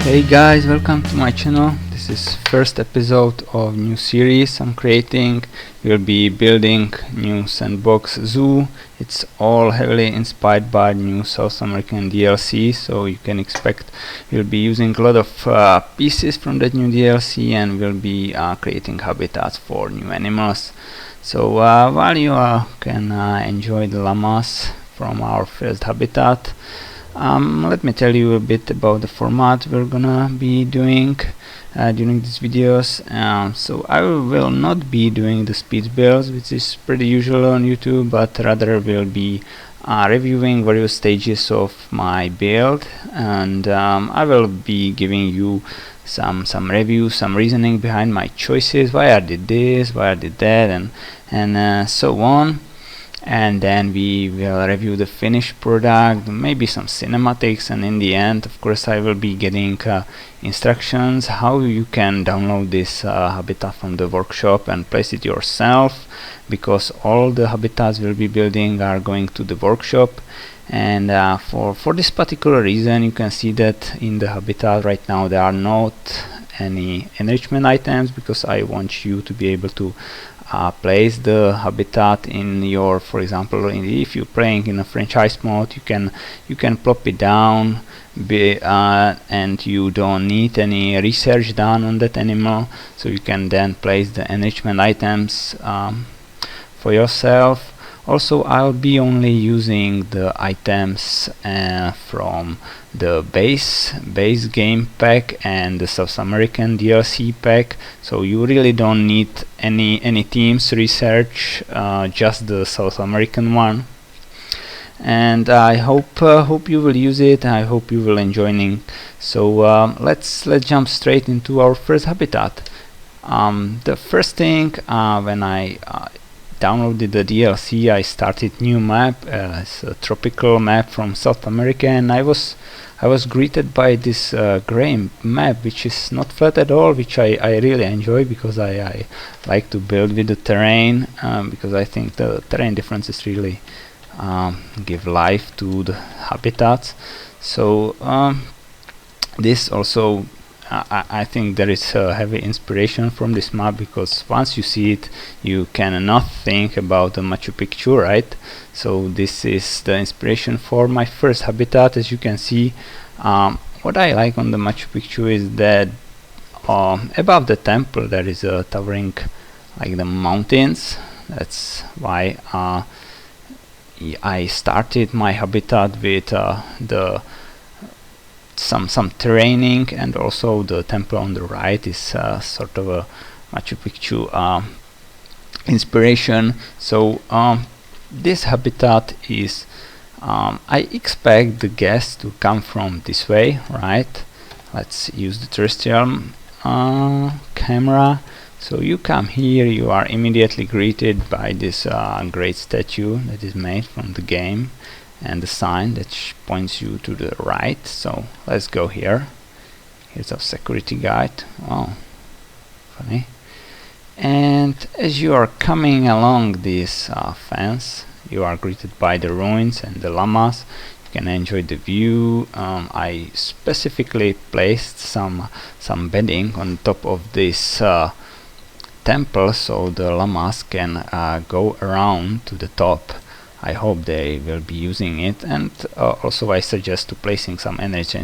Hey guys, welcome to my channel. This is first episode of new series I'm creating. We'll be building new sandbox zoo. It's all heavily inspired by new South American DLC, so you can expect we'll be using a lot of pieces from that new DLC, and we'll be creating habitats for new animals. So while you can enjoy the llamas from our first habitat, let me tell you a bit about the format we're gonna be doing during these videos. So I will not be doing the speed builds, which is pretty usual on YouTube, but rather will be reviewing various stages of my build, and I will be giving you some reviews, some reasoning behind my choices, why I did this, why I did that, and so on. And then we will review the finished product, maybe some cinematics, and in the end, of course, I will be getting instructions how you can download this habitat from the workshop and place it yourself, because all the habitats we'll be building are going to the workshop. And for this particular reason, you can see that in the habitat right now there are not any enrichment items, because I want you to be able to place the habitat in your, for example, if you're playing in a franchise mode, you can plop it down, and you don't need any research done on that animal, so you can then place the enrichment items for yourself. Also, I'll be only using the items from the base game pack and the South American DLC pack, so you really don't need any teams research, just the South American one. And I hope you will use it. I hope you will enjoying. So let's jump straight into our first habitat. The first thing, when I downloaded the DLC, I started new map. It's a tropical map from South America, and I was greeted by this gray map, which is not flat at all, which I really enjoy, because I like to build with the terrain, because I think the terrain differences really give life to the habitats. So this also, I think there is a heavy inspiration from this map, because once you see it, you cannot think about the Machu Picchu, right? So this is the inspiration for my first habitat. As you can see, what I like on the Machu Picchu is that above the temple there is a towering, like the mountains. That's why I started my habitat with some terraining, and also the temple on the right is sort of a Machu Picchu inspiration. So this habitat is, I expect the guests to come from this way, right? Let's use the terrestrial camera. So you come here, you are immediately greeted by this great statue that is made from the game, and the sign that points you to the right. So let's go here. Here's our security guide. Oh, funny. And as you are coming along this fence, you are greeted by the ruins and the llamas. You can enjoy the view. I specifically placed some bedding on top of this temple, so the llamas can go around to the top. I hope they will be using it, and also I suggest to placing some energy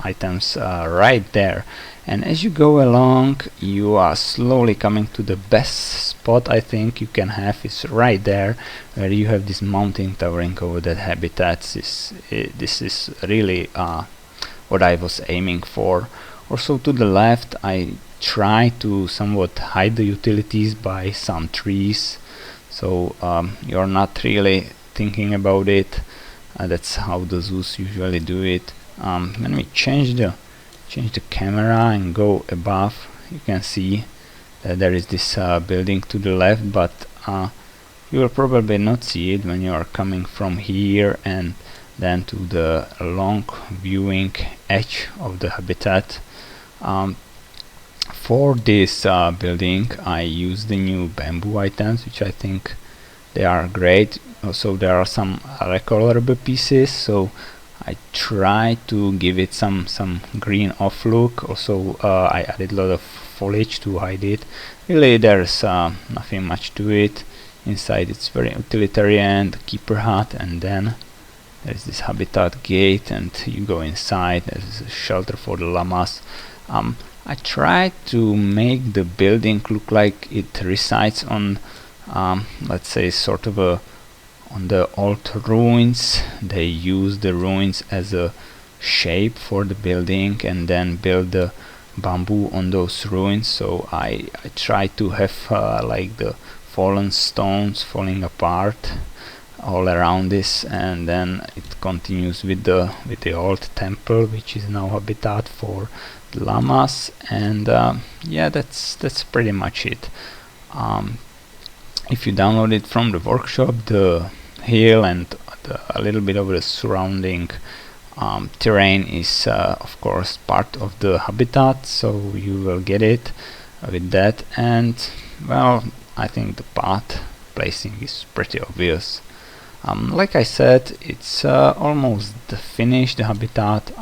items right there. And as you go along, you are slowly coming to the best spot I think you can have, is right there, where you have this mountain towering over that habitat. This is really what I was aiming for. Also to the left, I try to somewhat hide the utilities by some trees, so you're not really thinking about it. That's how the zoos usually do it. When we change the camera and go above, you can see that there is this building to the left, but you will probably not see it when you are coming from here and then to the long viewing edge of the habitat. For this building, I use the new bamboo items, which I think they are great. Also there are some recolorable pieces, so I try to give it some green off look. Also I added a lot of foliage to hide it. Really there's nothing much to it. Inside it's very utilitarian, the keeper hut, and then there's this habitat gate, and you go inside. There's a shelter for the llamas. I tried to make the building look like it resides on let's say sort of on the old ruins. They use the ruins as a shape for the building and then build the bamboo on those ruins. So I try to have like the fallen stones falling apart all around this, and then it continues with the old temple, which is now habitat for the llamas. And yeah, that's pretty much it. If you download it from the workshop, the hill and a little bit of the surrounding terrain is of course part of the habitat, so you will get it with that. And well, I think the path placing is pretty obvious. Like I said, it's almost finished, the habitat.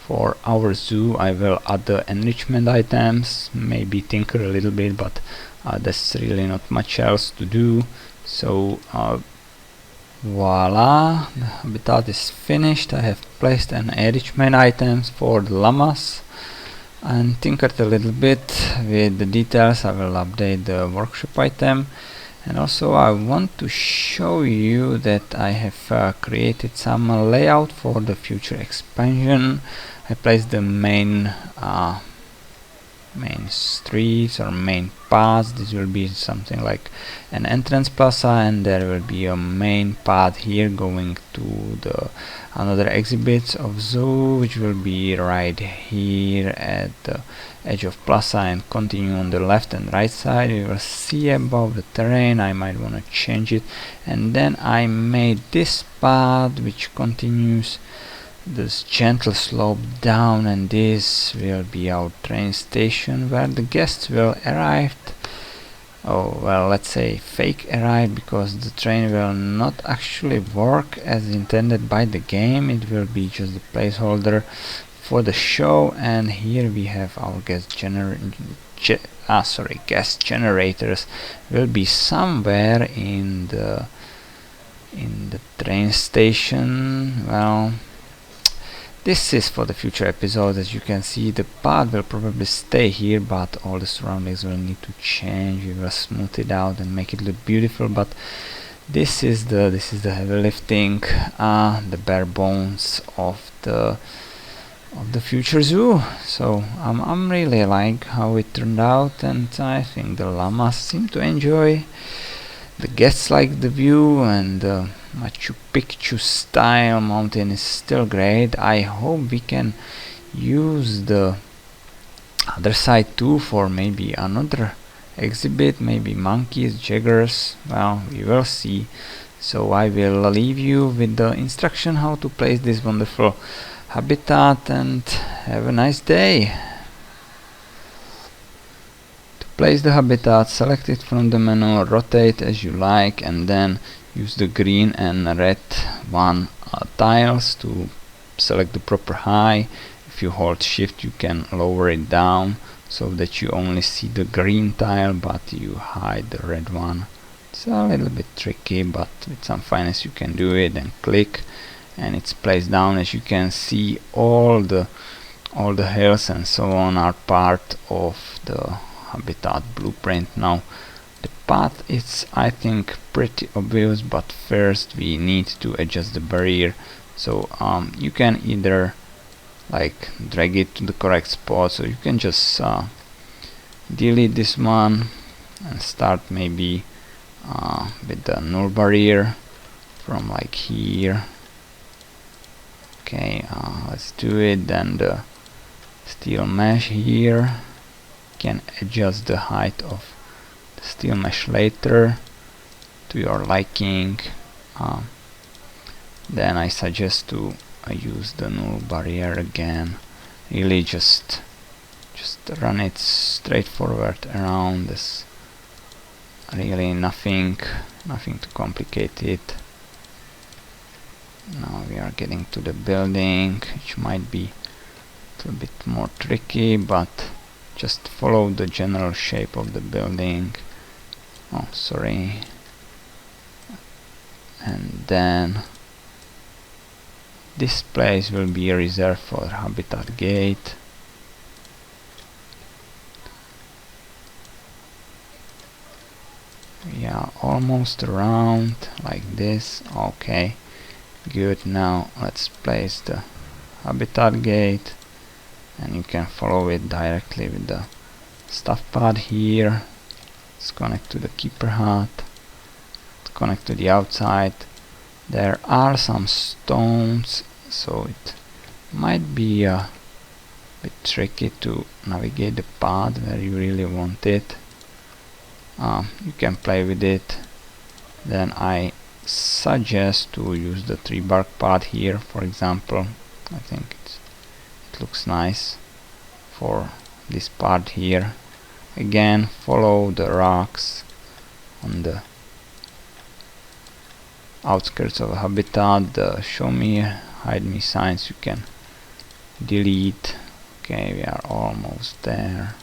For our zoo I will add the enrichment items, maybe tinker a little bit, but there's really not much else to do. So voila, the habitat is finished. I have placed an enrichment items for the llamas and tinkered a little bit with the details. I will update the workshop item. And also I want to show you that I have created some layout for the future expansion. I placed the main streets or main paths. This will be something like an entrance plaza, and there will be a main path here going to the another exhibits of zoo, which will be right here at the edge of plaza and continue on the left and right side. You will see above the terrain. I might want to change it, and then I made this path which continues this gentle slope down, and this will be our train station where the guests will arrive. Oh well, let's say fake arrive, because the train will not actually work as intended by the game. It will be just a placeholder for the show. And here we have our guest generators will be somewhere in the train station. Well, this is for the future episodes. As you can see, the path will probably stay here, but all the surroundings will need to change. We will smooth it out and make it look beautiful, but this is the heavy lifting, the bare bones of the future zoo. So I'm really like how it turned out, and I think the llamas seem to enjoy. The guests like the view, and the Machu Picchu style mountain is still great. I hope we can use the other side too for maybe another exhibit, maybe monkeys, jaguars. Well, we will see. So I will leave you with the instruction how to place this wonderful habitat, and have a nice day. Place the habitat, select it from the menu, rotate as you like, and then use the green and red one tiles to select the proper height. If you hold shift, you can lower it down so that you only see the green tile but you hide the red one. It's a little bit tricky, but with some finesse you can do it. And click, and it's placed down. As you can see, all the hills and so on are part of the habitat blueprint. Now the path is, I think, pretty obvious, but first we need to adjust the barrier. So you can either like drag it to the correct spot, so you can just delete this one and start maybe with the null barrier from like here. Okay, let's do it. Then the steel mesh here, can adjust the height of the steel mesh later to your liking. Then I suggest to use the null barrier again. Really just run it straightforward around. There's really nothing to complicate it. Now we are getting to the building, which might be a little bit more tricky, but just follow the general shape of the building. Oh, sorry. And then this place will be reserved for habitat gate. We are almost around, like this. Okay, good. Now let's place the habitat gate, and you can follow it directly with the stuff pad here. Let's connect to the keeper hut. Let's connect to the outside. There are some stones, so it might be a bit tricky to navigate the path where you really want it. You can play with it. Then I suggest to use the tree bark path here, for example. I think it looks nice for this part here. Again, follow the rocks on the outskirts of a habitat. The show me, hide me signs you can delete. Okay, we are almost there.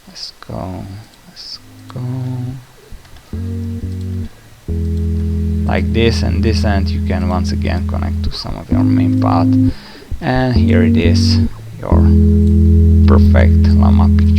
Let's go, let's go. Like this, and this end you can once again connect to some of your main path. And here it is, your perfect Llama Picchu